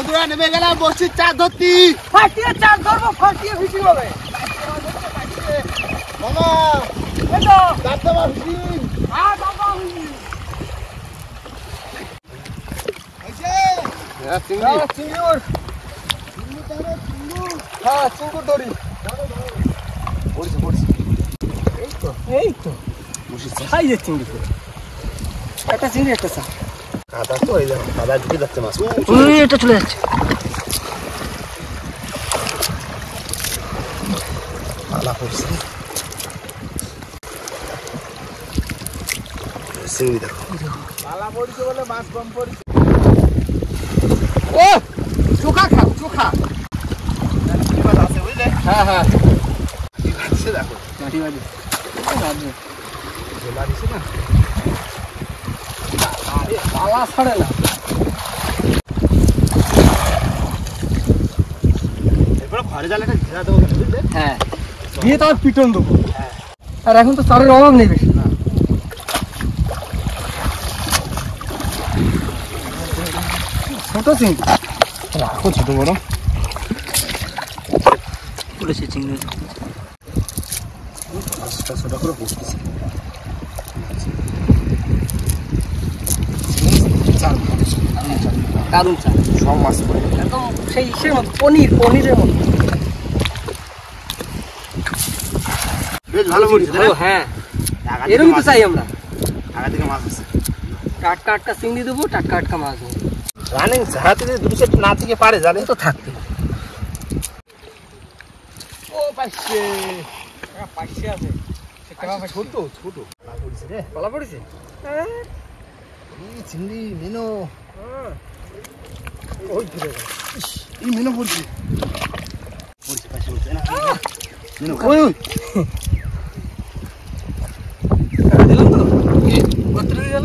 বন্ধুরা নেমে গেলাম বসির চার ধরতি। ফাটিয়ে চার ধরবো, ফাটিয়ে ফিশিং হবে। মামা এই তো দাদা ফিশিং। হ্যাঁ বাবা ফিশিং। হ্যাঁ চিংড়ি। চিংড়ি। হ্যাঁ চিংড়ি দড়ি। পড়ছে। এই তো বসির খাই যে চিংড়ি করে। একটা চিংড়ি একটা চা। কাদা তো এই দেখো কাদা ঢুকে যাচ্ছে মাছ। এটা চলে যাচ্ছে। পালা পড়ছে। চিংড়ি দেখো। পালা পড়ছে বলে মাছ কম পড়ছে। ও চোখা খাও চোখা। মাছ আছে বুঝলে? হ্যাঁ হ্যাঁ কি ভাবছে দেখো। মাটি বাজি ঝোলা দিছে না। পালা ছাড়ে না। এরপরে ঘরে জালে ঘেরা দেবো বুঝলে? হ্যাঁ দিয়ে তো আর পিটন দেবো। আর এখন তো চারের অভাব নেই বেশি। ছোট চিংড়ি রাখো ছোট বড় পড়েছে চিংড়ি। ছোট করে বসতেছে। দারুণ চা সব মাছ পড়ে একদম সেই ইসের মতো পনিরের মতো। বেশ ভালো পড়ছে। হ্যাঁ এরকমই তো চাই আমরা। আগা থেকে মাছ আছে। টাটকা টাটকা চিংড়ি দেবো, টাটকা টাটকা মাছ দেবো। রানিং ঝাড়াতে যদি দুটো সেট না থেকে পারে জানে তো থাকবে। ও পাইছে পাইছে আছে ছোট ছোট পড়ছে রে। পালা পড়েছে। এই চিংড়ি মিনো ওই ঘুরে গেল। এই মিনো পড়ছে পাশে পড়ছে না মিনো ওই ওই দিলাম তো কত গেল।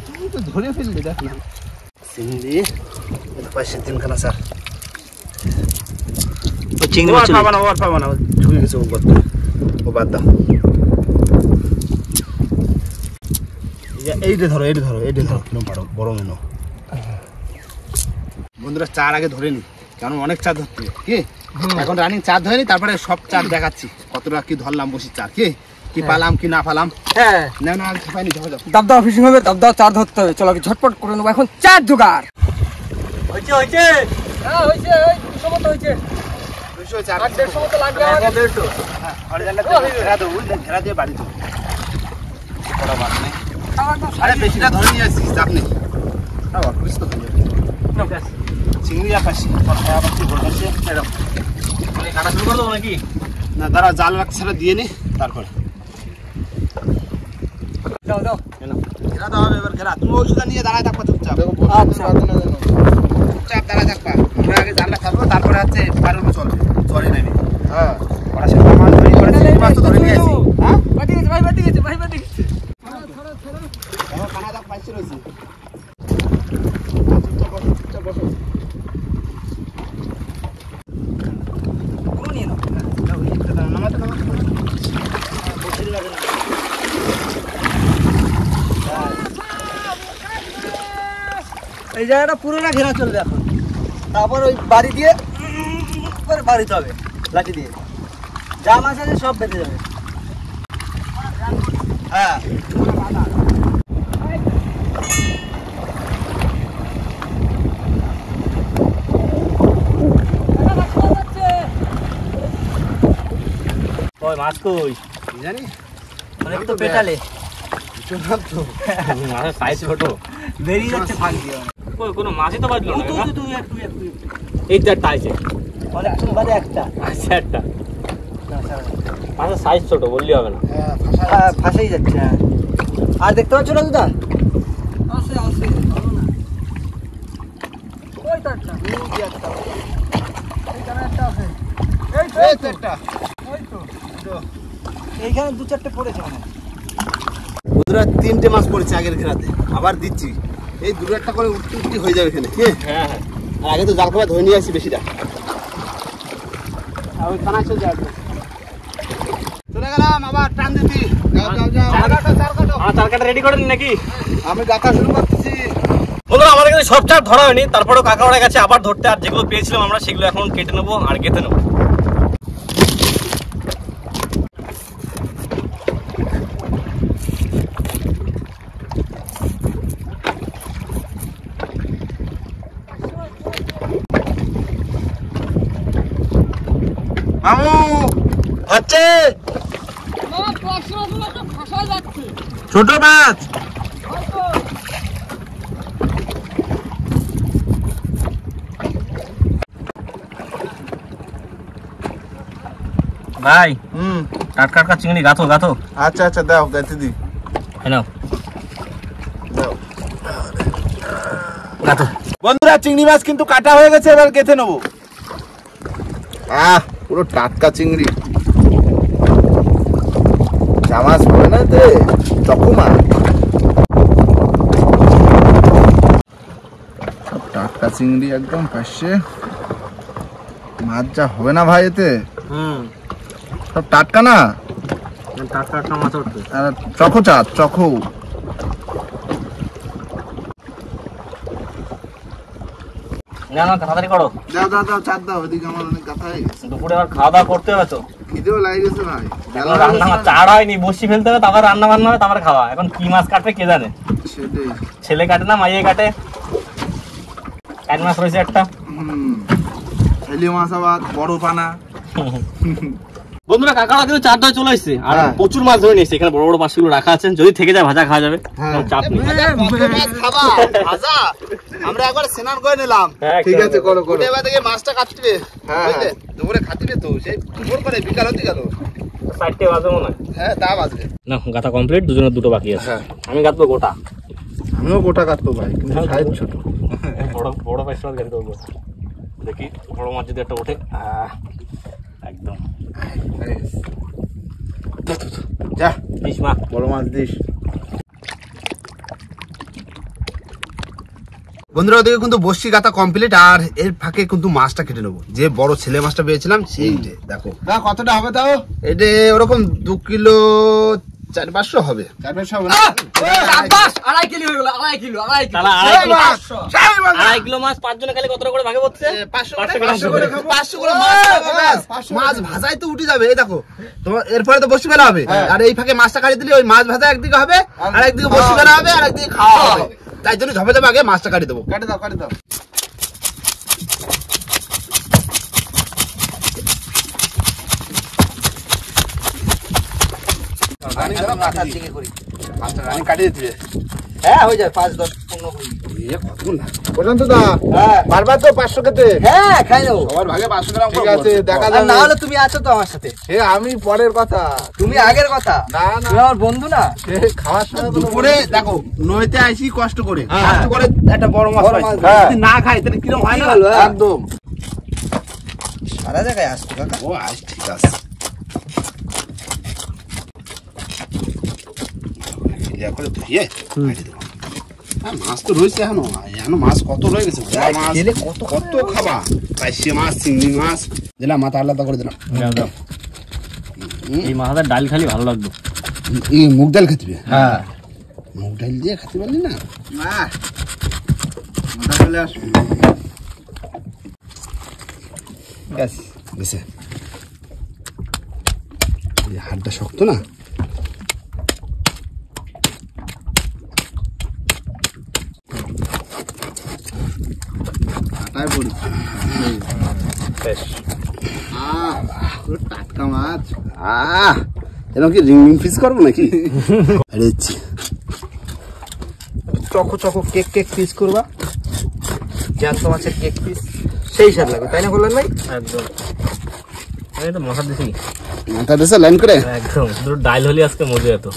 তুই তো ধরে ফেললি দেখ না চিংড়ি পাশে তিনখানা স্যার ও চিংড়ি মাছ পাবা না ঢুকে গেছে ও গর্ত ও বাদ দাও। এইটা ধরো কিরম পারো বড় মেনো। বন্ধুরা চার আগে ধরে নি কারণ অনেক চার ধরতে কি এখন রানিং চার ধরে নি তারপরে সব চার দেখাচ্ছি কতটা কি ধরলাম বসি চার কি পালাম কি না পালাম। হ্যাঁ না না পাইনি যাও দাবদাবা ফিশিং হবে, দাবদাবা চার ধরতে হবে। চলো আমি ঝটপট করে নেবো এখন চার জোগাড়। হয়েছে হ্যাঁ হয়েছে 200 মতো হয়েছে। 200 আর 150 মতো লাগবে আমাদের। 150 হ্যাঁ ঘরে জানলে ঘেরা দেবো ঘেরা দিয়ে বাড়ি দেবো বড় মাছ নেই। আরে বেশিটা ধরে নিয়ে আসছিস চাপ নেই। অপরিষ্কার হয়ে যাবে চিংড়ি আকাশি আবার কি বলছে এরকম কাটা শুরু করে দেবো নাকি? না দাঁড়া জাল রাখছাড়া দিয়ে নি তারপরে যাও ঘেরা দেওয়া হবে এবার ঘেরা তুমি ওষুধ নিয়ে দাঁড়ায় থাকবা চুপচাপ। আচ্ছা চুপচাপ দাঁড়ায় থাকবা আমরা আগে জালটা ছাড়বো তারপরে হচ্ছে পারুন চলবে চলে নেবে। হ্যাঁ ওরা সেটা মাছ ধরি করে চিংড়ি মাছ তো ধরে নিয়ে আসি। হ্যাঁ বাটি গেছে ভাই বাটি গেছে। এখন কানা দাগ পাইছে রয়েছে চুপচাপ বসো নিয়ে নাও। নামাতে এই জায়গাটা পুরোটা ঘেরা চলবে এখন। তারপর ওই বাড়ি দিয়ে বাড়িতে হবে লাঠি দিয়ে। যা মাছ আছে সব বেঁধে যাবে। হ্যাঁ ওই মাছ কই জানি অনেক তো পেটালে মাছের সাইজ ছোট বেরিয়ে যাচ্ছে ফাঁক দিয়ে। কোনো মাছই তো বাজলো না কাকা। তুই একটু এই চারটা আছে অনেকক্ষণ বাদে একটা আচ্ছা একটা মাছের সাইজ ছোট বললি হবে না। ফাঁসেই যাচ্ছে। হ্যাঁ আর দেখতে পাচ্ছ না দুটা আছে ওই তারটা এইখানে একটা আছে। এই তো একটা ওই তো এইখানে দু চারটে পড়েছে মানে। বন্ধুরা 3টে মাছ পড়েছে আগের ঘেরাতে আবার দিচ্ছি এই দুটো একটা করে উঠতি হয়ে যাবে এখানে কি হ্যাঁ হ্যাঁ আর আগে তো জাল খাবার ধরে নিয়ে আসি বেশিটা আর ওই কানা চলে যাবে চলে গেলাম আবার টান দিতি আমার চার কাটা রেডি করেন নাকি? আমি গাথা শুরু করতেছি বন্ধুরা আমাদের কাছে সব চার ধরা হয়নি, তারপরেও কাকা ওরা গেছে আবার ধরতে, আর যেগুলো পেয়েছিলাম আমরা সেগুলো এখন কেটে নেবো আর গেঁথে নেবো। মামু হচ্ছে ছোট মাছ। ভাই টাটকা টাটকা চিংড়ি গাথো গাথো। আচ্ছা আচ্ছা দাও গাইতে দি। নাও গাথো। বন্ধুরা চিংড়ি মাছ কিন্তু কাটা হয়ে গেছে, এবার গেঁথে নেবো। পুরো টাটকা চিংড়ি, চামাচ পড়ে না তে চকুমা, সব টাটকা চিংড়ি একদম পাশে। মাছ যা হবে না ভাই এতে, সব টাটকা না, টাটকা টাটকা মাছ উঠবে। চখো চাঁদ চখো। না না তাড়াতাড়ি করো, দাও দাও দাও চাঁদ দাও, ওদিকে আমার অনেক কথা হয়ে গেছে। দুপুরে আবার খাওয়া দাওয়া করতে হবে তো, খিদেও লাগে গেছে ভাই। রান্না চার হয়নি, বসি ফেলতে হবে, তারপর রান্না বান্না হবে, তারপরে খাওয়া। এখন কি মাছ কাটবে কে জানে, সেটাই। ছেলে কাটে না মাইয়ে কাটে। কাট মাছ রয়েছে একটা, ছেলে মাছ আবার বড় পানা। বন্ধুরা কাকারা কিন্তু চারটায় চলে এসেছে আর হ্যাঁ। প্রচুর মাছ ধরে নিয়েছে। এখানে বড় বড় মাছগুলো রাখা আছে, যদি থেকে যায় ভাজা খাওয়া যাবে, কোনো চাপ নেই। আমরা একবার স্নান করে নিলাম। হ্যাঁ, ঠিক আছে করো করো। এবার থেকে মাছটা কাটবে, বুঝলে দুপুরে খাতিবে তো সেই দুপুর করে বিকাল হতে গেল। 4টে বাজে মনে হয়। হ্যাঁ তা বাজবে না গাথা কমপ্লিট, দুজনের দুটো বাকি আছে। হ্যাঁ। আমি গাঁথবো গোটা, আমিও গোটা কাটবো ভাই, কিন্তু সাইজ ছোট। বড় বড় পাইস মাছ গাঁথতে পারবো। দেখি বড় মাছ যদি একটা ওঠে, একদম যা দিস মা। বড় মাছ দিস। বন্ধুরা ওদিকে কিন্তু বসি গাতা কমপ্লিট, আর এর ফাঁকে কিন্তু মাছটা কেটে নেবো। যে বড় ছেলে মাছটা পেয়েছিলাম সেই দেখো কতটা হবে, তাও এটা ওরকম 2 কিলো 400-500 হবে। 400 হবে না, 2.5 কিলো হয়ে গেল, 2.5 কিলো। তাহলে 2.5 কিলো মাছ 5 জনে খালি কত করে ভাগে পড়ছে? 500 করে খাবো। 500 করে মাছ ভাজাই তো উঠে যাবে। এই দেখো তোমার এরপরে তো বসি ফেলা হবে, আর এই ফাঁকে মাছটা কাটিয়ে দিলে ওই মাছ ভাজা একদিকে হবে, আর একদিকে বসি ফেলা হবে, আর একদিকে খাওয়া হবে। তাই জন্য ঝপে ঝপে আগে মাছটা কাটি দেবো। কাটে দাও কাটে দাও। কাটিয়ে দিতে হ্যাঁ হয়ে যায় 5-10-15 পর্যন্ত দা। বারবার তো 500 খেতে। হ্যাঁ খাই নেবো সবার ভাগে 500 গ্রাম। ঠিক আছে দেখা আর যাবে। না হলে তুমি আছো তো আমার সাথে, আমি পরের কথা, তুমি আগের কথা। না না তুমি আমার বন্ধু না। খাওয়ার সময় দুপুরে দেখো নইতে আইসি কষ্ট করে একটা বড় মাছ বড় পাইছি। মাছ। যদি না খাই তাহলে কিরকম হয় না? কি বলবো, হ্যাঁ। একদম সারা জায়গায় আসতো কাকা। ও আজ ঠিক আছে। ইয়া করে ধুয়ে কাটি দেবো। মাছ তো রয়েছে এখনো মাছ কত রয়ে গেছে। মাছ কত খাবা, পাইসে মাছ চিংড়ি মাছ দিলাম, মাথা আলাদা করে দিলাম। এই মাথাটা ডাল খালি ভালো লাগতো। এই মুগ ডাল খেতে, হ্যাঁ মুগ ডাল দিয়ে খেতে পারলি না, চলে আসবে। বেশি হাড়টা শক্ত না, টাটকা মাছ। এরকম কি রিং পিস করবো নাকি? চকো চকো কেক পিস করবা, জ্যান্ত মাছের কেক পিস সেই স্বাদ লাগবে, তাই না বললেন ভাই? একদম আমি তো মশা দিছি, মাথা দেশে লাইন করে একদম দুটো ডাল হলে আজকে মজা যেত।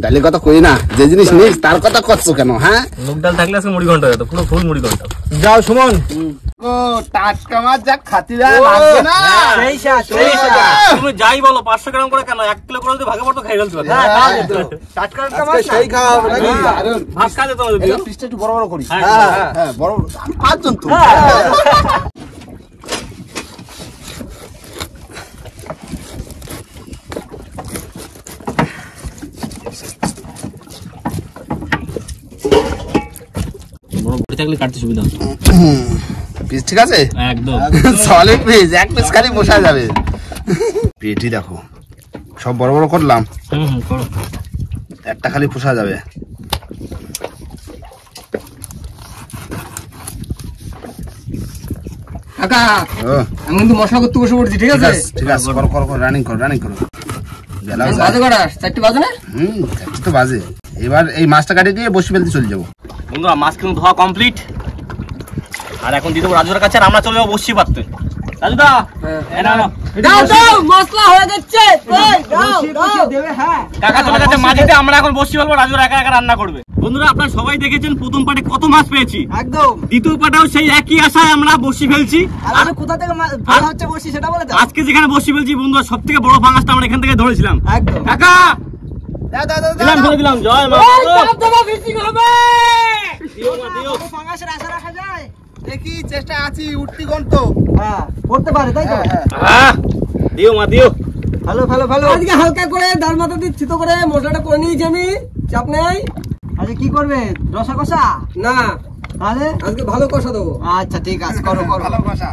ডালের কথা কই না, যে জিনিস নিস তার কথা করছো কেন? হ্যাঁ মুগ ডাল থাকলে আজকে মুড়ি ঘন্টা যেত, পুরো ফুল মুড়ি ঘন্টা। যাও সুমন, ও টাটকা মাছ যা খাতি লাগবে না, সেই স্বাদ। তুমি যাই বলো 500 গ্রাম করে কেন, 1 কিলো করে যদি ভাগে পড়তো খাই ফেলতে পারতো। টাটকা মাছ সেই খাওয়া হবে নাকি? ভাত খাওয়া যেত না যদিও। পিসটা একটু বড় বড় করি। হ্যাঁ হ্যাঁ বড় পাঁচজন তো। ওটা থাকলে কাটতে সুবিধা হবে। পিস ঠিক আছে, একদম সলিড পিস, এক পিস খালি বসা যাবে। পেটি দেখো সব বড় বড় করলাম, করো। একটা খালি পোষা যাবে। কাকা ও আমি কিন্তু মশলা করতে বসে পড়ছি, ঠিক আছে? ঠিক আছে, করো করো করো, রানিং করো রানিং করো। গেলাম বাজে কটা? 4টা বাজে না? চারটে তো বাজে। এবার এই মাছটা কাটিয়ে দিয়ে বসে ফেলতে চলে যাবো। বন্ধুরা মাছ কিন্তু ধোয়া কমপ্লিট, আর এখন দিয়ে দেবো রাজুদার কাছে, আর আমরা চলে যাবো বসি পাততে। রাজুদা দাও দাও, মশলা হয়ে যাচ্ছে। এই দাও দাও দেবে। হ্যাঁ কাকা চলে যাচ্ছে মাঝিতে, আমরা এখন বসি বলবো, রাজুরা একা একা রান্না করবে। বন্ধুরা আপনারা সবাই দেখেছেন প্রথম পার্টে কত মাছ পেয়েছি, একদম। দ্বিতীয় পার্টেও সেই একই আশায় আমরা বসি ফেলছি। আর আমি কোথা থেকে ভালো হচ্ছে বসি সেটা বলে দাও। আজকে যেখানে বসি ফেলছি বন্ধুরা সব থেকে বড় ফাঙাসটা আমরা এখান থেকে ধরেছিলাম। একদম কাকা দাও দাও দাও দিলাম, ধরে দিলাম। জয় মা। দাও ফিশিং হবে। দিও মা দিও। ফাঙ্গাসের আশা রাখা যায়? দেখি চেষ্টা আছি, উঠতি গন্ত। হ্যাঁ করতে পারে, তাই তো? দিও মা দিও। ভালো ভালো ভালো। আজকে হালকা করে ডাল মাথা দিয়ে ছিটো করে মশলাটা করে নিয়েছি আমি, চাপ নেই। আজকে কি করবে, রসা কষা? না, তাহলে আজকে ভালো কষা দেবো। আচ্ছা ঠিক আছে, করো করো। ভালো ভাষা।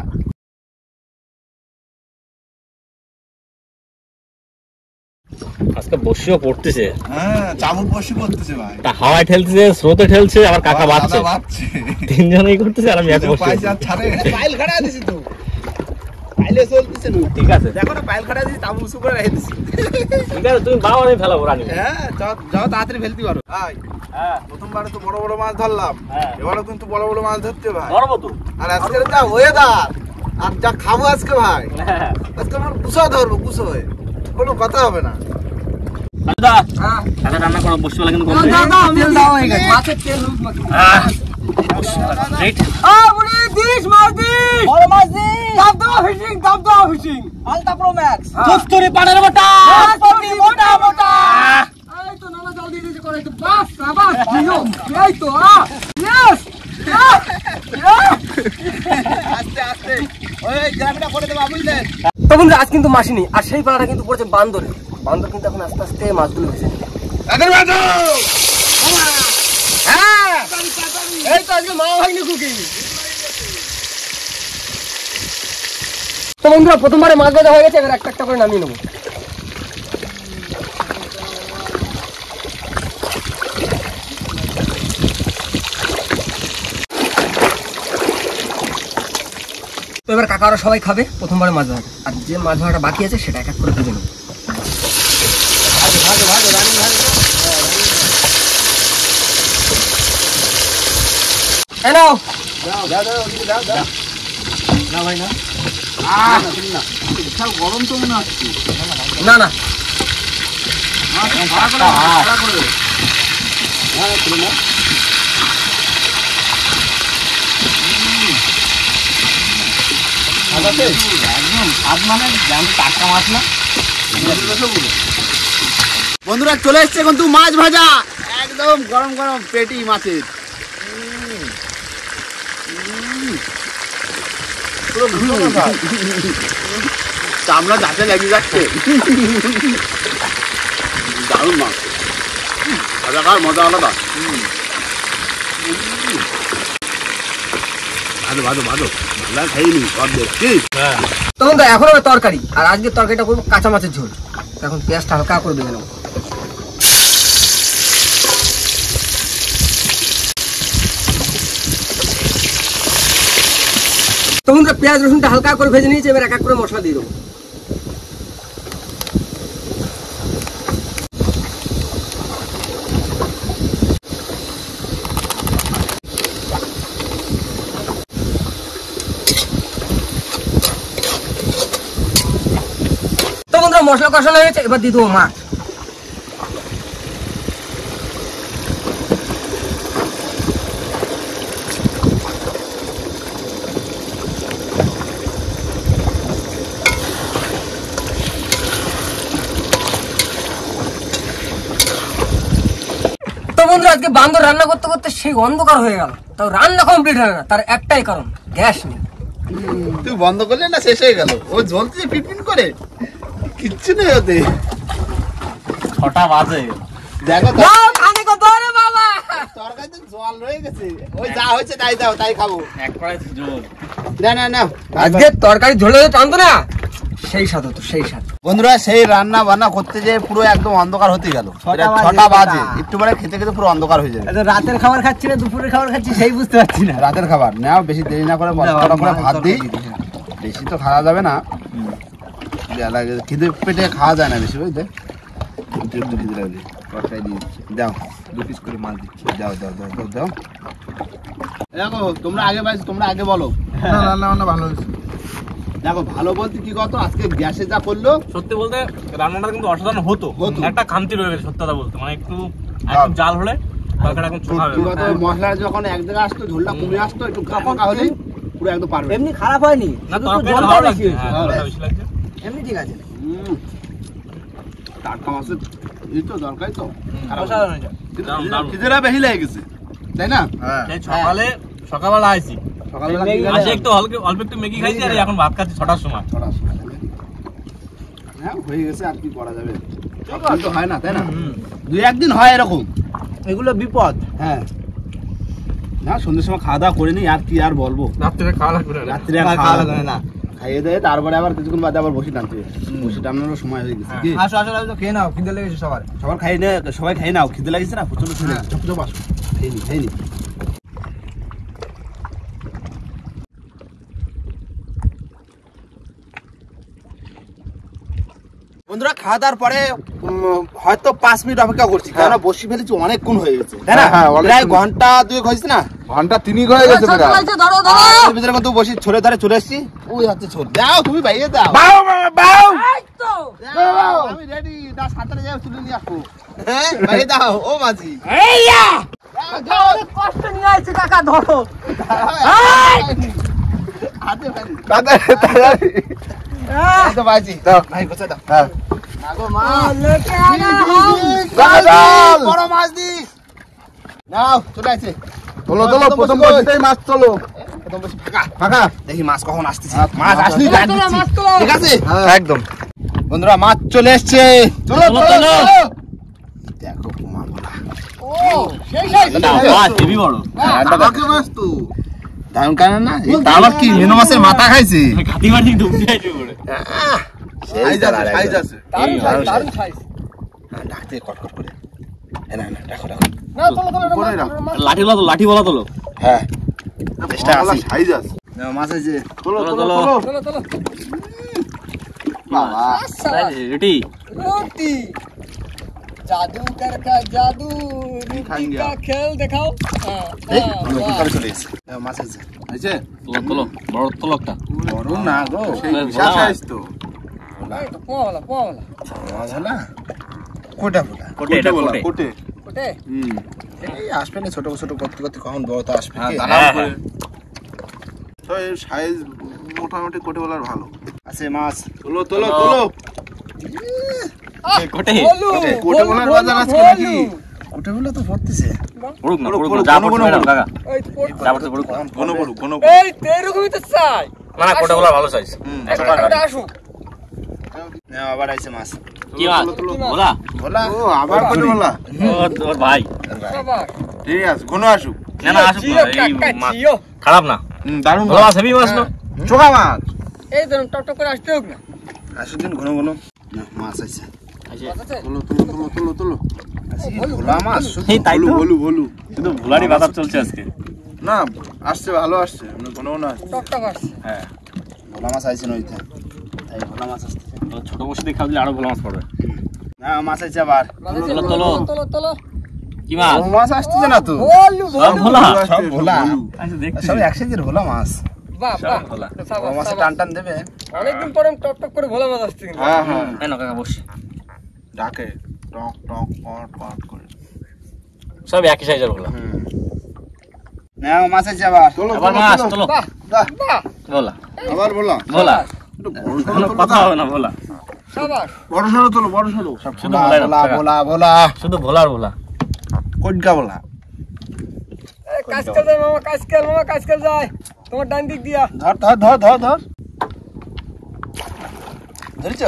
আজকে বসিও পড়তেছে, হ্যাঁ চামচ বসি করতেছে ভাই। তা হাওয়ায় ঠেলতেছে, স্রোতে ঠেলছে, আবার কাকা বাঁচছে, তিনজনেই করতেছে, আর আমি এক বসে। পাইল খাড়া দিছি তো, পাইলে চলতেছে না। ঠিক আছে দেখো না, পাইল খাড়া দিছি, তাবু উঁচু করে রেখে দিছি। ঠিক আছে, তুমি বাও আমি ফেলাবো রানি। হ্যাঁ যাও তাড়াতাড়ি ফেলতে পারো। ভাই হ্যাঁ প্রথমবারে তো বড় বড় মাছ ধরলাম, হ্যাঁ। এবারে কিন্তু বড় বড় মাছ ধরতে ভাই। ধরবো তো। আর আজকের যা ওয়েদার আর যা খাবো আজকে ভাই, আজকে আমার কুসা ধরবো, কুসো হয়ে কোনো কথা হবে না। দাদা তাহলে রান্না করো, বসে বলা কিন্তু দাও দাও দাও, তেল দাও হয়ে গেছে। মাছের তেল রাইট। বুড়ি দিস মাছ দিস, বড় মাছ দিস। দাও দাও ফিশিং, দাও দাও ফিশিং। আলটা প্রো ম্যাক্স, কস্তুরি পাড়ের মোটা, কস্তুরি মোটা মোটা। এই তো নানা জল দিয়ে দিয়েছে, করে একটু বাস বাস দিও। এই তো ইয়েস আস্তে আস্তে ওই গ্রামটা করে দেবো, বুঝলেন? তো বন্ধু আজ কিন্তু মাসিনি, আর সেই পাড়াটা কিন্তু পড়েছে বান্দরে। বান্দর কিন্তু এখন আস্তে আস্তে মাছগুলো ভেসে নেবে। হ্যাঁ এই তো আজকে মামা ভাগ্নে কুকিং। তো বন্ধুরা প্রথমবারে মাছ ভাজা হয়ে গেছে, এবার একটা একটা করে নামিয়ে নেবো। তো এবার কাকারা সবাই খাবে প্রথমবারে মাছ ভাজা, আর যে মাছ ভাজাটা বাকি আছে সেটা এক এক করে ভেজে নেবো। নাও না ভাই না, গরম তো মনে হচ্ছে। না না বন্ধুরা চলে এসছে কিন্তু মাছ ভাজা, একদম গরম গরম পেটি মাছের। চামড়া যাতে লেগে যাচ্ছে, দারুণ মাছ, ভাজা খাওয়ার মজা আলাদা। ভালো ভালো ভালো ভালো খাইনি সব দেখছি। তো বন্ধু এখন আমার তরকারি, আর আজকে তরকারিটা করবো কাঁচা মাছের ঝোল। এখন পেঁয়াজটা হালকা করে ভেজে নেবো। তো বন্ধুরা পেঁয়াজ রসুনটা হালকা করে ভেজে নিয়েছি, এবার এক এক করে মশলা দিয়ে দেবো। তো বন্ধুরা মশলা কষানো হয়েছে, এবার দিয়ে দেবো মাছ। তো বন্ধুরা আজকে বান্দর রান্না করতে করতে সেই অন্ধকার হয়ে গেল, তাও রান্না কমপ্লিট হয় না, তার একটাই কারণ গ্যাস নেই। তুই বন্ধ করলে না শেষ হয়ে গেল, ও জ্বলছে পিটপিট করে, কিচ্ছু নেই ওতে। 6টা বাজে, দেখো কানে কত রে বাবা। তরকারিতে জল রয়ে গেছে, ওই যা হয়েছে তাই দাও, তাই খাবো। এক কড়াই ঝোল। না না না, আজকে তরকারি ঝোলে টানতো না, সেই স্বাদ হতো, সেই স্বাদ। বন্ধুরা সেই রান্না বান্না করতে যে পুরো একদম অন্ধকার হতে গেল, 6টা বাজে, একটু পরে খেতে খেতে পুরো অন্ধকার হয়ে যাবে। রাতের খাবার খাচ্ছি না দুপুরের খাবার খাচ্ছি সেই বুঝতে পারছি না। রাতের খাবার নাও, বেশি দেরি না করে ভাত দিই, বেশি তো খাওয়া যাবে না, খিদে পেটে খাওয়া যায় না বেশি, বুঝলে? একটু একটু খিদে লাগবে, তরকারি দিয়ে দিচ্ছি, দাও 2 পিস করে মাছ দিচ্ছি, দাও দাও দাও দাও দাও। দেখো তোমরা আগে ভাই, তোমরা আগে বলো। রান্না বান্না ভালো হয়েছে। দেখো ভালো বলতে কি কত, আজকে গ্যাসে যা করলো, সত্যি বলতে রান্নাটা কিন্তু অসাধারণ হতো, একটা খামতি রয়ে গেছে সত্যি কথা বলতে, মানে একটু জাল হলে তরকারিটা এখন ছোট হবে। মশলা যখন এক জায়গায় আসতো, ঝোলটা কমে আসতো, একটু কাঁচা হলে পুরো একদম পারবে। এমনি খারাপ হয়নি, না তরকারিটা ভালো লাগছে, বেশি লাগছে, এমনি ঠিক আছে। টাটকা মাছের এই তো দরকার তো, অসাধারণ হয়েছে। খিদেটা বেশি লেগে গেছে, তাই না? সকালবেলা আইছি, সকালবেলা আসে একটু অল্প একটু ম্যাগি খাইছি, আর এখন ভাত খাচ্ছি 6টার সময়। হ্যাঁ হয়ে গেছে, আর কি করা যাবে, সবদিন তো হয় না, তাই না? 2-1 দিন হয় এরকম, এগুলো বিপদ। হ্যাঁ না, সন্ধ্যের সময় খাওয়া দাওয়া করে নি, আর কি আর বলবো, রাত্রে খাওয়া লাগবে না, রাত্রে আর খাওয়া লাগবে না, খাইয়ে দেয় তারপরে আবার কিছুক্ষণ বাদে আবার বসে টানতে, বসে টানানোর সময় হয়ে গেছে। কি আসো আসো আসো, খেয়ে নাও, খিদে লেগেছে সবার। সবার খাই নে, সবাই খাই নাও, খিদে লাগিছে না প্রচন্ড, খিদে চপ চপ আসো, খাই নি। বন্ধুরা খাওয়া দাওয়ার পরে হয়তো 5 মিনিট অপেক্ষা করছি, কারণ বসে ফেলেছি অনেকক্ষণ হয়ে গেছে, তাই না? প্রায় ঘন্টা 2 হয়েছে না, ঘন্টা 3 হয়ে গেছে। ভিতরে মতো বসে ছোলে ধারে চলে এসছি, ওই হচ্ছে ছোল, দাও তুমি বাইরে দাও, আমি রেডি, না সাঁতারে যাও, তুলে নিয়ে আসবো, হ্যাঁ বাইরে দাও। ও মাঝি কষ্ট নিয়ে আসছি কাকা, ধরো হাতে ভাই তাড়াতাড়ি তো বাজি দাও। ভাই গোছা দাও। হ্যাঁ আগো মা লেকে আনা হাম। বড় মাছ দিস, নাও চলে আসছে। তোলো তোলো, প্রথম বসিটাই মাছ তোলো, প্রথম বসে ফাঁকা, ফাঁকা। দেখি মাছ কখন আসতেছে, মাছ আসলি জান দিচ্ছি, মাছ তোলো। ঠিক আছে? একদম। বন্ধুরা মাছ চলে এসছে, চলো চলো। দেখো কুমা বলা, ও সেই সেই মাছ হেভি বড়, আমাকে মাছ তো দারুন কারণ না, এই আবার কি মেনো মাছের মাথা খাইছে, ঘাটি মাটি ডুবতে যাইছে পড়ে। সাইজ আছে, সাইজ আছে। দারুণ সাইজ, দারুণ সাইজ। ডাকতে কটকট করে, না না রাখো রাখো, না তোলো তোলো উপরে রাখো। লাঠি বলা তো, লাঠি বলা তোলো। হ্যাঁ চেষ্টা আছে, সাইজ আছে। নাও মাছ আছে, তোলো তোলো, তোলো তোলো। তোলো। তোলো তোলো। বাবা রুটি रोटी जादूगर का जादू, रोटी का खेल दिखाओ। এই নতুন করে চলে এসেছে, নাও মাছ আছে, আইছে? তোলো তোলো, বড় তোলো একটা। বড় না গো, সেই বিশাল সাইজ তো। तो पोला पोला মাছ হলা কোটা কোটা, কোটে এটা বলা, কোটে। কোটে। कोटे এই আসবে না, ছোট ছোট করতে করতে কখন বড় তো আসবে, হ্যাঁ, কি? দাঁড়াও হ্যাঁ, করে। তো এর সাইজ মোটামুটি কোটে বলার ভালো। আছে মাছ, তোলো তোলো তোলো। কোটে। बोलू কোটে বলার বাজার আজকে নাকি? কোটা বলে তো ভর্তিছে, পড়ুক না, পড়ুক না, পড়ুক, যা কোনো পড়ছে কোনো ম্যাডাম কাকা, ওই তো পড় যা পড়ছে পড়ুক। ঘন পড়ুক, ঘন পড়ুক। এই তেরকমই তো চাই। না না, কোটে বলা ভালো সাইজ। একটা আসুক। নাও আবার আইছে মাছ, কি মাছ? তোলো, তোলো। বলা? বলা ও আবার কোটে বলা। ওর ভাই। সবার ঠিক আছে, ঘন আসুক। না না, আসুক না, জিও এই কাকা মাছ জিও। খারাপ না। দারুণ ভালো মাছ, হেভি মাছ না? চোখা মাছ। এই ধরুন টক টক করে আসতে হোক না। আসুক দিন ঘন ঘন, না মাছ আছে, আছে তোলো তোলো তোলো তোলো তোলো। ভোলা মাছ শুধু, এই তাই তো, ভলু ভলু। শুধু ভুলারি বাজার চলছে আজকে। না আসছে, ভালো আসছে, মানে ঘন ঘন আসছে। টক টক আসছে। হ্যাঁ, ভোলা মাছ আইছে নইতে, তাই ভোলা মাছ আসতেছে, তো ছোট বসে দিয়ে খাওয়া দিলে আরো ভালো মাছ পড়বে। না মাছ আইছে আবার, তোলো, তোলো। তোলো তোলো। কি মাছ? ও মাছ আসতেছে না তো, বলু সব ভোলা। সব ভোলা, আচ্ছা দেখছি। সব এক সাইজের ভোলা মাছ, বাহ বাহ ভোলা। ও মাছে টান টান দেবে, অনেকদিন পরে টক টক করে ভোলা মাছ আসছে কিন্তু। হ্যাঁ হ্যাঁ, এই নাও কাকা বসি। ডাকে টক টক কট কট করে। সব একই সাইজের ভোলা। না মাছ আইছে আবার, তোলো আবার তোলো, মাছ তোলো। তোলো। বাহ বাহ, বাহ ভোলা আবার বলা। ভোলা, একটু বড় কোনো সড়ো কথা হবে না ভোলা। সাবাস। বড় সড়ো তোলো, বড় সড়ো। শুধু ভোলা ভোলাই ভোলা ভোলা ভোলা, শুধু ভোলা আর ভোলা। কোটকা ভোলা, এই কাজ কর যায় মামা, কাজ কর মামা, কাজ কর যায়। তোমার ডান দিক দিয়া। ধর ধর ধর ধর ধর, ধরেছ?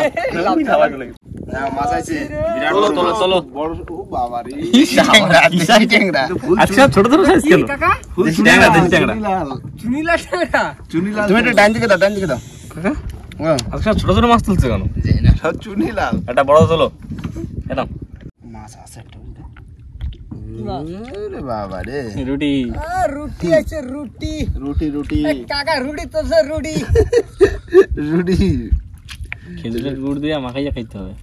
মাছ আছে বিরাট চলো চলো চলো বড় ও বাবা রে দেশি ট্যাংরা আচ্ছা ছোট ছোট সাইজ কেন কাকা দেশি ট্যাংরা চুনিলা ট্যাংরা চুনিলাল তুমি একটু ডান দিকে দাও কাকা আচ্ছা ছোট ছোট মাছ তুলছে কেন সব চুনিলাল একটা বড় তোলো এটা মাছ আছে একটা আরে বাবা রে রুটি রুটি আছে রুটি রুটি কাকা রুটি তো সে রুটি রুটি খেজুরের গুড় দিয়ে মাখাইয়া খাইতে হবে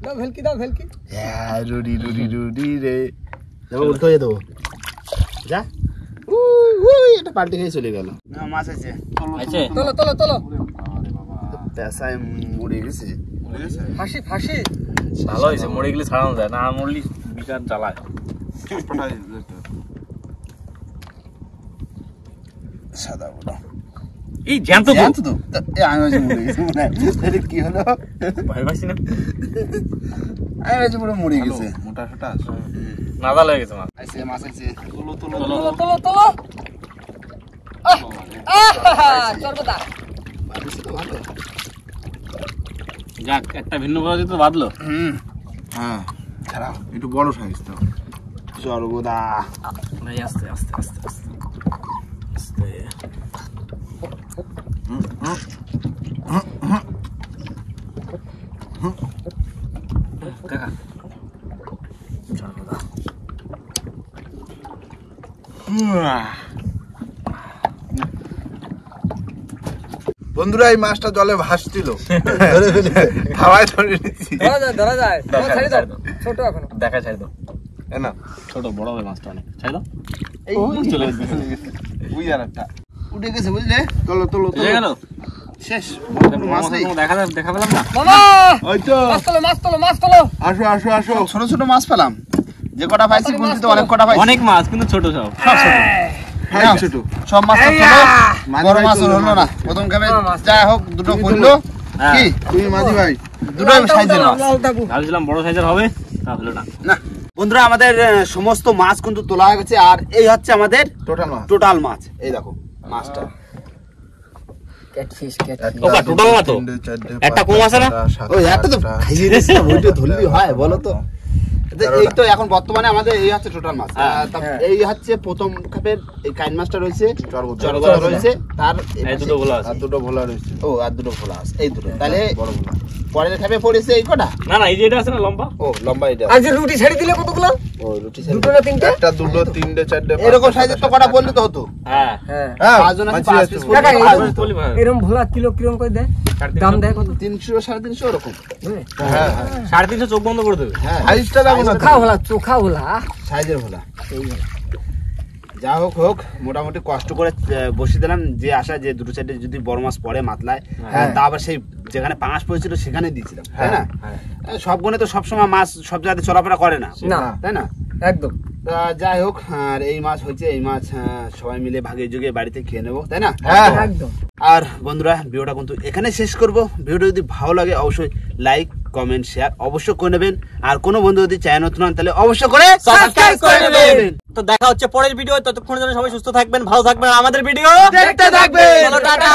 দাও ভেলকি হ্যাঁ রুটি রে যাবো উল্টো হয়ে দেবো যা এটা পাল্টে খেয়ে চলে গেল মাছ আছে আছে তোলো পেশায় মুড়ে গেছে ফাঁসি ভালো হয়েছে মরে গেলে ছাড়ানো যায় না আর মরলি বিকার জ্বালায় পাঠাই সাদা বড় এই জ্যান্ত তো আমি মাঝে মুড়ে গেছে মনে হয় কি হলো ভয় পাচ্ছি না আমি মাঝে পুরো মুড়ে গেছে মোটা সোটা আছে নাদাল হয়ে গেছে মাছ আছে মাছ আছে তোলো চর্বতা ভালো যাক একটা ভিন্ন পদ্ধতি তো বাদলো হ্যাঁ ছাড়াও একটু বড় সাইজ তো সর্বদা ভাই আস্তে আস্তে আস্তে আস্তে আস্তে কাকা বন্ধুরা এই মাছটা জলে ভাসছিল হাওয়ায় ধরে নিচ্ছি ধরা যায় ছাড়ি দাও ছোট এখনো দেখা ছাড়ি দাও না ছোট বড় হবে মাছটা অনেক ছাড়ি দাও এই চলে গেছে উই আর একটা উঠে গেছে বুঝলে তোলো চলে গেল শেষ মাছ দেখা পেলাম না মামা ওই তো মাছ তোলো আসো ছোট ছোট মাছ পেলাম যে কটা পাইছি গুনতে তো অনেক কটা পাইছি অনেক মাছ কিন্তু ছোট সব হ্যাঁ ছোট সব মাছ তো ছোট মাঝি বড় ভাই মাছ চলো। হলো না প্রথম খাবে যাই হোক দুটো পড়লো কি তুমি মাঝি ভাই দুটো সাইজের মাছ ভাবছিলাম বড় সাইজের হবে তা হলো না না বন্ধুরা আমাদের সমস্ত মাছ কিন্তু তোলা হয়ে গেছে আর এই হচ্ছে আমাদের টোটাল মাছ এই দেখো মাছটা ক্যাটফিশ ওবা টোটাল না তো একটা কম আছে না ওই একটা তো খাইয়ে দিয়েছে ওইটা ধরলি হয় বলো তো এই তো এখন বর্তমানে আমাদের এই হচ্ছে টোটাল মাছ এই হচ্ছে প্রথম খাপের এই কাইন মাছটা রয়েছে চরগদা রয়েছে তার এই দুটো ভোলা আছে আর দুটো ভোলা রয়েছে ও আর দুটো ভোলা আছে এই দুটো তাহলে পরের খাপে পড়েছে এই কটা না না এই যে এটা আছে না লম্বা ও লম্বা এটা আজ রুটি ছেড়ে দিলে কতগুলো ও রুটি দুটো না তিনটে একটা দুটো তিনটে চারটে এরকম সাইজের তো কটা বললে তো হতো হ্যাঁ হ্যাঁ পাঁচজন আছে, মাঝি পাঁচ আছে। পিস কাকা, করে এই- পাঁচ- বলি ভাই এরকম ভোলা কিলো কিরম করে দেয় দাম দেয় কত 300 350 ওরকম হ্যাঁ 350 চোখ বন্ধ করে দেবে হ্যাঁ সাইজটা দেখো না চোখা ভোলা সাইজের ভোলা যা হোক মোটামুটি কষ্ট করে বসিয়ে দিলাম যে আশা যে দুটো চারটে যদি বড় মাছ পড়ে মাতলায় তা আবার সেই যেখানে পাঙাশ পড়েছিল সেখানে দিয়েছিলাম তাই না সব গনে তো সবসময় মাছ সব জায়গাতে চলাফেরা করে না না। তাই না একদম তা যাই হোক আর এই মাছ হয়েছে এই মাছ সবাই মিলে ভাগে যোগে বাড়িতে খেয়ে নেবো তাই না একদম আর বন্ধুরা ভিডিওটা কিন্তু এখানে শেষ করব ভিডিওটা যদি ভালো লাগে অবশ্যই লাইক কমেন্ট শেয়ার অবশ্যই করে নেবেন আর কোনো বন্ধু যদি চ্যানেল নতুন হন তাহলে অবশ্যই করে সাবস্ক্রাইব করে নেবেন তো দেখা হচ্ছে পরের ভিডিও ততক্ষণের জন্য সবাই সুস্থ থাকবেন ভালো থাকবেন আর আমাদের ভিডিও দেখতে থাকবেন টাটা